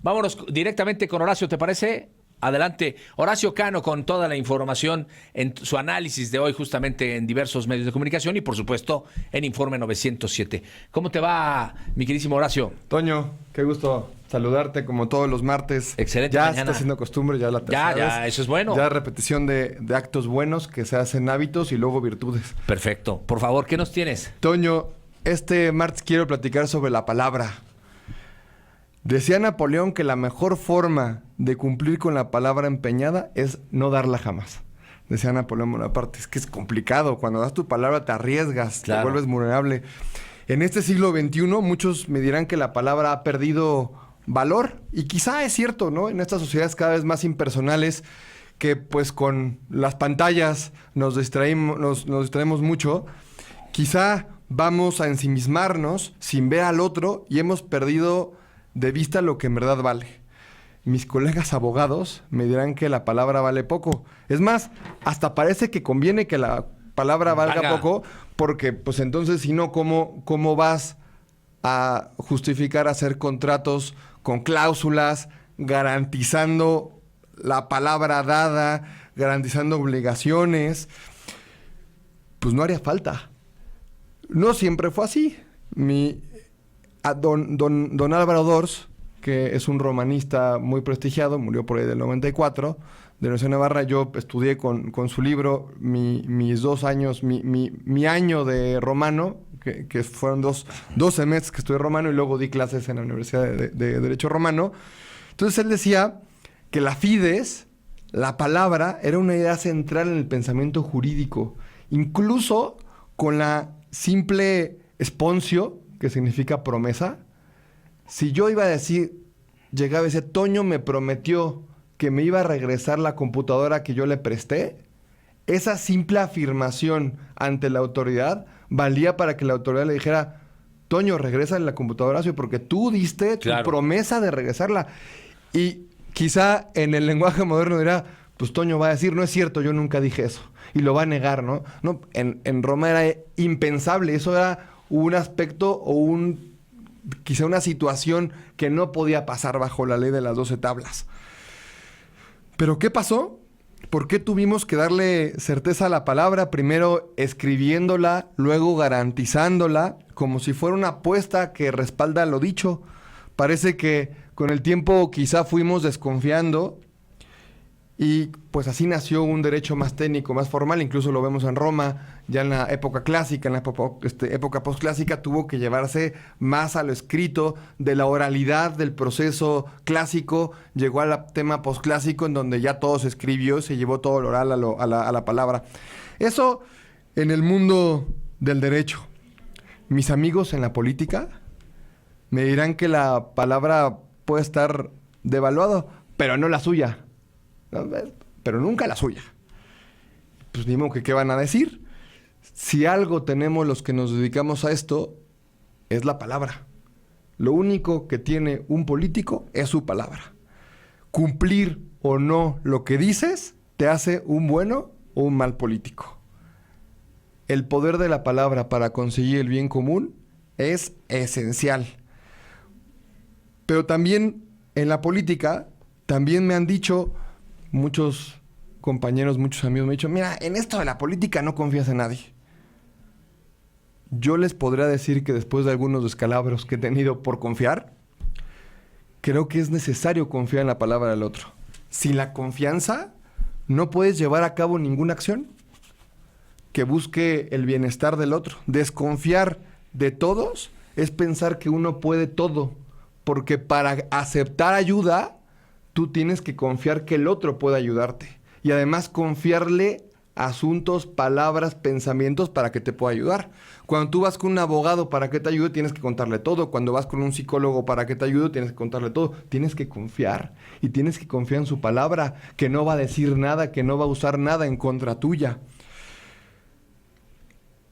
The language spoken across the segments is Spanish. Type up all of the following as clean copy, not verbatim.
Vámonos directamente con Horacio, ¿te parece? Adelante, Horacio Cano con toda la información en su análisis de hoy justamente en diversos medios de comunicación y por supuesto en Informe 907. ¿Cómo te va, mi queridísimo Horacio? Toño, qué gusto saludarte como todos los martes. Excelente ya mañana. Ya está haciendo costumbre, ya la tercera Ya, vez. eso es bueno. Ya repetición de actos buenos que se hacen hábitos y luego virtudes. Perfecto. Por favor, ¿qué nos tienes? Toño, este martes quiero platicar sobre la palabra. Decía Napoleón que la mejor forma de cumplir con la palabra empeñada es no darla jamás. Decía Napoleón Bonaparte, es que es complicado. Cuando das tu palabra te arriesgas, Claro. Te vuelves vulnerable. En este siglo XXI muchos me dirán que la palabra ha perdido valor. Y quizá es cierto, ¿no? En estas sociedades cada vez más impersonales que pues con las pantallas nos distraemos mucho. Quizá vamos a ensimismarnos sin ver al otro y hemos perdido de vista lo que en verdad vale. Mis colegas abogados me dirán que la palabra vale poco. Es más, hasta parece que conviene que la palabra valga poco, porque pues entonces si no, ¿cómo vas a justificar hacer contratos con cláusulas, garantizando la palabra dada, garantizando obligaciones? Pues no haría falta. No siempre fue así. Don Álvaro Dors, que es un romanista muy prestigiado, murió por ahí del 94, de Universidad de Navarra. Yo estudié con su libro mis 2 años, mi año de romano, que fueron dos semestres que estudié romano y luego di clases en la Universidad de Derecho Romano. Entonces él decía que la fides, la palabra, era una idea central en el pensamiento jurídico, incluso con la simple esponcio, que significa promesa. Si yo iba a decir, llegaba y decía, Toño me prometió que me iba a regresar la computadora que yo le presté, esa simple afirmación ante la autoridad valía para que la autoridad le dijera, Toño, regresa la computadora, porque tú diste tu promesa de regresarla. Y quizá en el lenguaje moderno dirá, pues Toño va a decir, no es cierto, yo nunca dije eso. Y lo va a negar, ¿no? No, en Roma era impensable, eso era un aspecto o quizá una situación que no podía pasar bajo la ley de las 12 tablas. ¿Pero qué pasó? ¿Por qué tuvimos que darle certeza a la palabra? Primero escribiéndola, luego garantizándola, como si fuera una apuesta que respalda lo dicho. Parece que con el tiempo quizá fuimos desconfiando y pues así nació un derecho más técnico, más formal. Incluso lo vemos en Roma, ya en la época clásica, en la época postclásica, tuvo que llevarse más a lo escrito, de la oralidad del proceso clásico, llegó al tema postclásico en donde ya todo se escribió, se llevó todo lo oral a la palabra. Eso en el mundo del derecho. Mis amigos en la política me dirán que la palabra puede estar devaluada, pero no la suya. Pero nunca la suya. Pues ni modo que qué van a decir. Si algo tenemos los que nos dedicamos a esto, es la palabra. Lo único que tiene un político es su palabra. Cumplir o no lo que dices te hace un bueno o un mal político. El poder de la palabra para conseguir el bien común es esencial. Pero también en la política, también me han dicho muchos compañeros, muchos amigos, me han dicho, mira, en esto de la política no confías en nadie. Yo les podría decir que después de algunos descalabros que he tenido por confiar, creo que es necesario confiar en la palabra del otro. Sin la confianza, no puedes llevar a cabo ninguna acción que busque el bienestar del otro. Desconfiar de todos es pensar que uno puede todo, porque para aceptar ayuda, tú tienes que confiar que el otro puede ayudarte. Y además confiarle asuntos, palabras, pensamientos para que te pueda ayudar. Cuando tú vas con un abogado para que te ayude, tienes que contarle todo. Cuando vas con un psicólogo para que te ayude, tienes que contarle todo. Tienes que confiar. Y tienes que confiar en su palabra, que no va a decir nada, que no va a usar nada en contra tuya.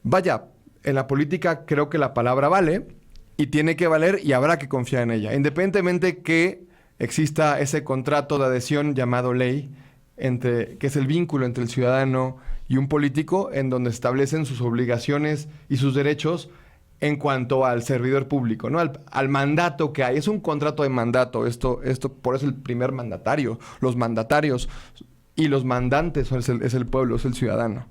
Vaya, en la política creo que la palabra vale y tiene que valer y habrá que confiar en ella. Independientemente que exista ese contrato de adhesión llamado ley, que es el vínculo entre el ciudadano y un político, en donde establecen sus obligaciones y sus derechos en cuanto al servidor público, ¿no? Al mandato que hay. Es un contrato de mandato. Esto, por eso el primer mandatario, los mandatarios y los mandantes es el pueblo, es el ciudadano.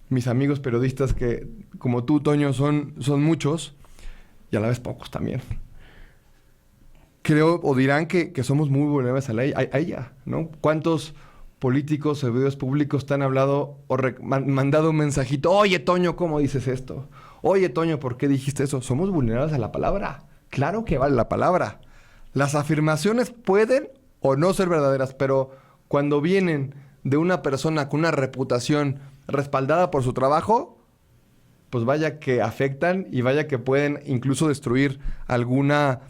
Mis amigos periodistas que, como tú, Toño, son muchos y a la vez pocos también. Creo, o dirán que somos muy vulnerables a ella, ¿no? ¿Cuántos políticos, servidores públicos te han hablado o mandado un mensajito? Oye, Toño, ¿cómo dices esto? Oye, Toño, ¿por qué dijiste eso? Somos vulnerables a la palabra. Claro que vale la palabra. Las afirmaciones pueden o no ser verdaderas, pero cuando vienen de una persona con una reputación respaldada por su trabajo, pues vaya que afectan y vaya que pueden incluso destruir alguna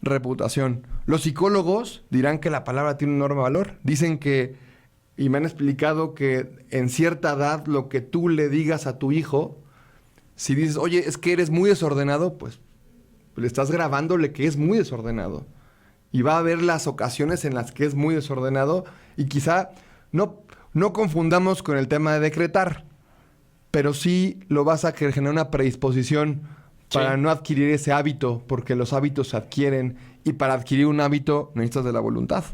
reputación. Los psicólogos dirán que la palabra tiene un enorme valor. Dicen que, y me han explicado que en cierta edad lo que tú le digas a tu hijo, si dices, oye, es que eres muy desordenado, pues le estás grabándole que es muy desordenado. Y va a haber las ocasiones en las que es muy desordenado y quizá no confundamos con el tema de decretar, pero sí lo vas a generar una predisposición para no adquirir ese hábito, porque los hábitos se adquieren y para adquirir un hábito necesitas de la voluntad.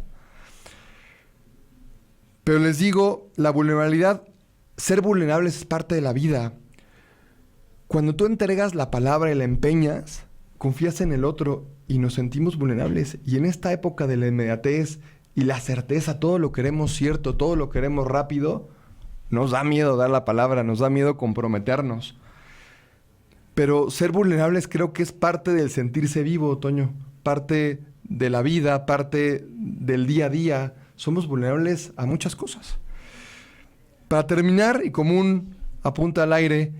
Pero les digo, la vulnerabilidad, ser vulnerables es parte de la vida. Cuando tú entregas la palabra y la empeñas, confías en el otro y nos sentimos vulnerables. Y en esta época de la inmediatez y la certeza, todo lo queremos cierto, todo lo queremos rápido, nos da miedo dar la palabra, nos da miedo comprometernos. Pero ser vulnerables creo que es parte del sentirse vivo, Toño. Parte de la vida, parte del día a día. Somos vulnerables a muchas cosas. Para terminar, y como un apunte al aire,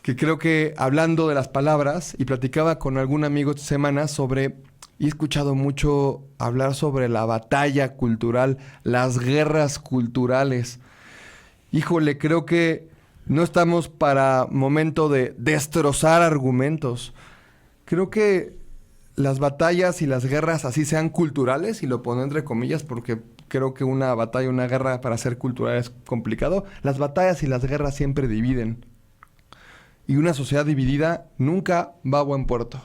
que creo que hablando de las palabras, y platicaba con algún amigo esta semana sobre, y he escuchado mucho hablar sobre la batalla cultural, las guerras culturales. Híjole, creo que no estamos para momento de destrozar argumentos. Creo que las batallas y las guerras, así sean culturales, y lo pongo entre comillas porque creo que una batalla, una guerra para ser cultural es complicado. Las batallas y las guerras siempre dividen. Y una sociedad dividida nunca va a buen puerto.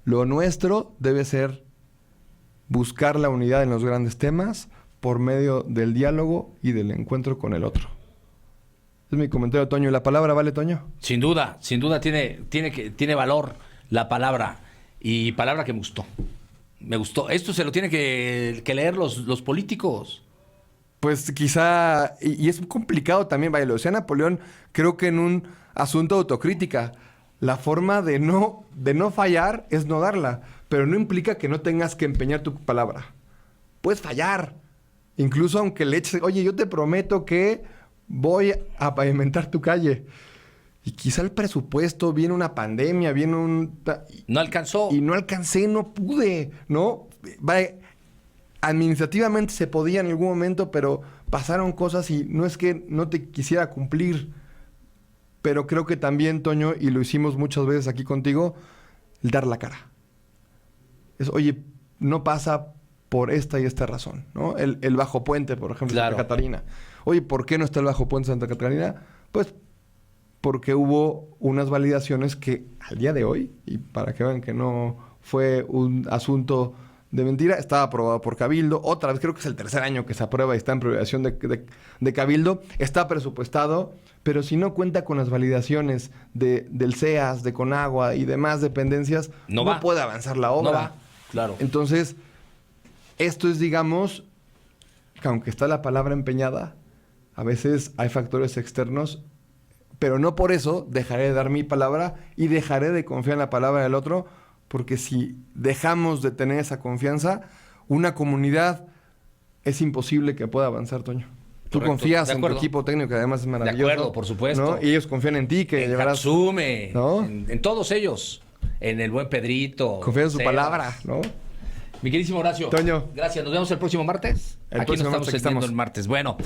Lo nuestro debe ser buscar la unidad en los grandes temas por medio del diálogo y del encuentro con el otro. Es mi comentario, Toño. ¿La palabra vale, Toño? Sin duda tiene valor la palabra. Y palabra que me gustó. Me gustó. Esto se lo tienen que leer los políticos. Pues quizá, y es complicado también, vaya, lo decía Napoleón, creo que en un asunto de autocrítica, la forma de no fallar es no darla, pero no implica que no tengas que empeñar tu palabra. Puedes fallar, incluso aunque le eches, oye, yo te prometo que voy a pavimentar tu calle. Y quizá el presupuesto, viene una pandemia, viene un... No alcanzó. Y no alcancé, no pude, ¿no? Vaya, administrativamente se podía en algún momento, pero pasaron cosas y no es que no te quisiera cumplir. Pero creo que también, Toño, y lo hicimos muchas veces aquí contigo, el dar la cara. Es, oye, no pasa por esta y esta razón, ¿no? El Bajo Puente, por ejemplo, claro. Santa Catarina. Oye, ¿por qué no está el Bajo Puente de Santa Catarina? Pues porque hubo unas validaciones que al día de hoy, y para que vean que no fue un asunto de mentira, estaba aprobado por Cabildo. Otra vez, creo que es el tercer año que se aprueba y está en priorización de Cabildo. Está presupuestado, pero si no cuenta con las validaciones del CEAS, de Conagua y demás dependencias, no puede avanzar la obra. No va, claro. Entonces, esto es, digamos, que aunque está la palabra empeñada, a veces hay factores externos, pero no por eso dejaré de dar mi palabra y dejaré de confiar en la palabra del otro, porque si dejamos de tener esa confianza, una comunidad es imposible que pueda avanzar, Toño. Tú confías en tu equipo técnico, que además es maravilloso. De acuerdo, por supuesto. ¿No? Y ellos confían en ti, que en llevarás... Katsume, ¿no? en todos ellos. En el buen Pedrito. Confía en su palabra, ¿no? Mi queridísimo Horacio. Toño. Gracias. Nos vemos el próximo martes. Aquí nos estamos extendiendo el martes. Bueno.